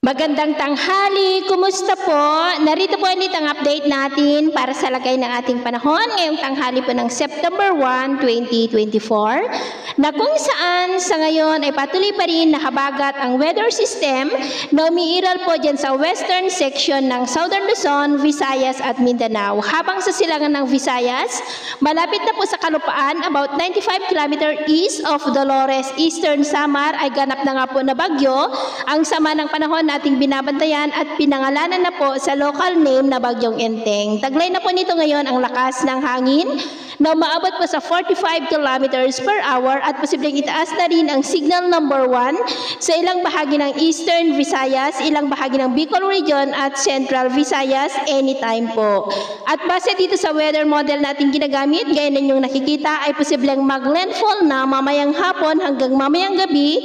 Magandang tanghali, kumusta po? Narito po ulit ang update natin para sa lagay ng ating panahon ngayong tanghali po ng September 1, 2024 na kung saan sa ngayon ay patuloy pa rin nakabagat ang weather system na umiiral po dyan sa western section ng Southern Luzon, Visayas at Mindanao. Habang sa silangan ng Visayas, malapit na po sa kalupaan about 95 km east of Dolores, Eastern Samar ay ganap na nga po na bagyo ang sama ng panahon na ating binabantayan at pinangalanan na po sa local name na Bagyong Enteng. Taglay na po nito ngayon ang lakas ng hangin na umaabot po sa 45 kilometers per hour at posibleng itaas na rin ang signal number 1 sa ilang bahagi ng Eastern Visayas, ilang bahagi ng Bicol Region at Central Visayas anytime po. At base dito sa weather model natin ginagamit, gaya ninyong nakikita ay posibleng mag-landfall na mamayang hapon hanggang mamayang gabi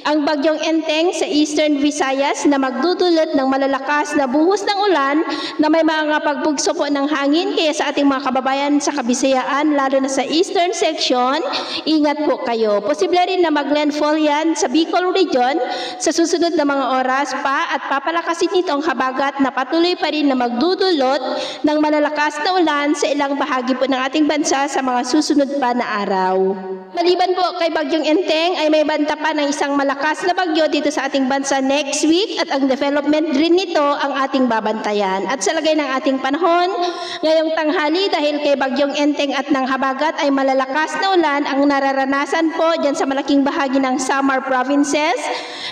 ang Bagyong Enteng sa Eastern Visayas na magdudulot ng malalakas na buhos ng ulan na may mga pagbugso po ng hangin. Kaya sa ating mga kababayan sa Kabisayaan, lalo na sa Eastern section, ingat po kayo. Posible rin na mag-landfall yan sa Bicol Region sa susunod na mga oras pa at papalakasin nito ang habagat na patuloy pa rin na magdudulot ng malalakas na ulan sa ilang bahagi po ng ating bansa sa mga susunod pa na araw. Maliban po kay Bagyong Enteng ay may banta pa ng isang malakas na bagyo dito sa ating bansa next week at ang development rin nito ang ating babantayan. At sa lagay ng ating panahon, ngayong tanghali dahil kay Bagyong Enteng at ng habagat ay malalakas na ulan ang nararanasan po dyan sa malaking bahagi ng Samar Provinces,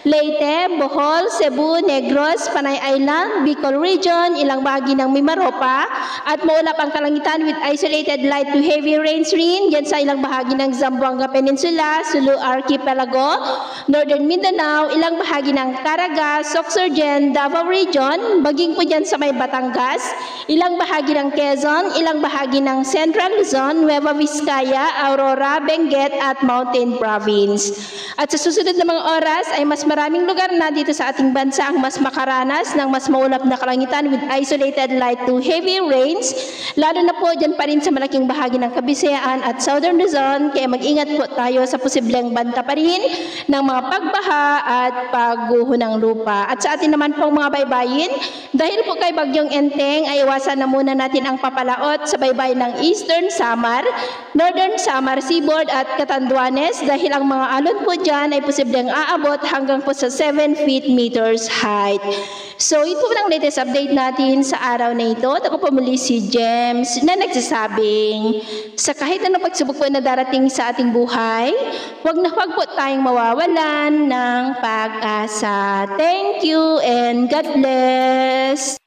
Leyte, Bohol, Cebu, Negros, Panay Island, Bicol Region, ilang bahagi ng Mimaropa at maulap ang kalangitan with isolated light to heavy rains rin dyan sa ilang bahagi ng Zamboanga Peninsula, Sulu Archipelago, Northern Mindanao, ilang bahagi ng Caraga, Sorsogon, Davao Region, baging po dyan sa may Batangas, ilang bahagi ng Quezon, ilang bahagi ng Central Luzon, Nueva Vizcaya, Aurora, Benguet at Mountain Province. At sa susunod na mga oras ay mas maraming lugar na dito sa ating bansa ang mas makaranas ng mas maulap na kalangitan with isolated light to heavy rains, lalo na po dyan pa rin sa malaking bahagi ng Kabisayaan at Southern Luzon, kaya mag-ingat po tayo sa posibleng banta pa rin ng mga pagbaha at pagguho ng lupa. At sa atin naman pong mga baybayin, dahil po kay Bagyong Enteng ay iwasan na muna natin ang papalaot sa baybay ng Eastern Samar, Northern Samar Seaboard at Catanduanes dahil ang mga alon po dyan ay posibleng aabot hanggang po sa 7 feet meters height. So ito po ang latest update natin sa araw na ito. At ako po muli si James na nagsasabing sa kahit anong pagsubok po na darating sa ating buhay, huwag na huwag po tayong mawawalan ng pag-asa. Thank you and God bless.